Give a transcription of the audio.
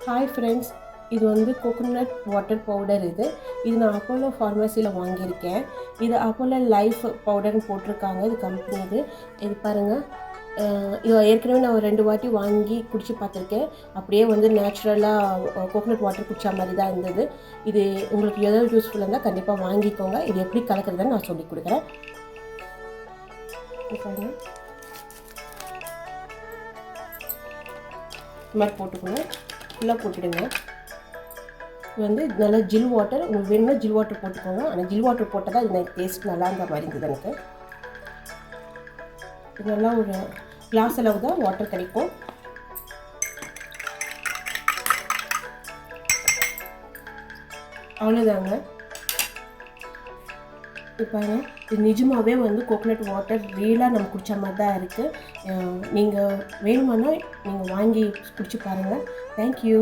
Hi friends, இது வந்து coconut water powder. இது நான் அப்போலோ ஃபார்மசியில் வாங்கியிருக்கேன். இது அப்போலோ லைஃப் பவுடர்னு போட்டிருக்காங்க. இது கம்பெனி இது பாருங்கள். இது ஏற்கனவே நான் ஒரு 2 வாட்டி வாங்கி குடிச்சு பார்த்துருக்கேன். அப்படியே வந்து நேச்சுரலாக கோகோனட் வாட்டர் குடிச்ச மாதிரி தான் இருந்தது. இது உங்களுக்கு எதாவது யூஸ்ஃபுல்லாக இருந்தால் கண்டிப்பாக வாங்கிக்கோங்க. இது எப்படி கலக்கிறதுன்னு நான் சொல்லிக் கொடுக்குறேன். பாருங்கள், இந்த மாதிரி போட்டுக்கணும். ஃபுல்லாக போட்டுடுங்க. இது வந்து நல்லா ஜில் வாட்டர், உங்களுக்கு வேணும்னா ஜில் வாட்டர் போட்டுக்கோங்க. ஆனால் ஜில் வாட்டர் போட்டால் தான் இது டேஸ்ட் நல்லா இருந்த மாதிரி இருந்தது எனக்கு. இது நல்லா ஒரு கிளாஸ் அளவு தான் வாட்டர் கிடைக்கும். அவ்வளோதாங்க. இப்போ இது நிஜமாகவே வந்து கோகோனட் வாட்டர் ரியலாக நம்ம குடித்த மாதிரி தான் இருக்குது. நீங்கள் வேணுமானா நீங்கள் வாங்கி குடிச்சு பாருங்கள். தேங்க்யூ.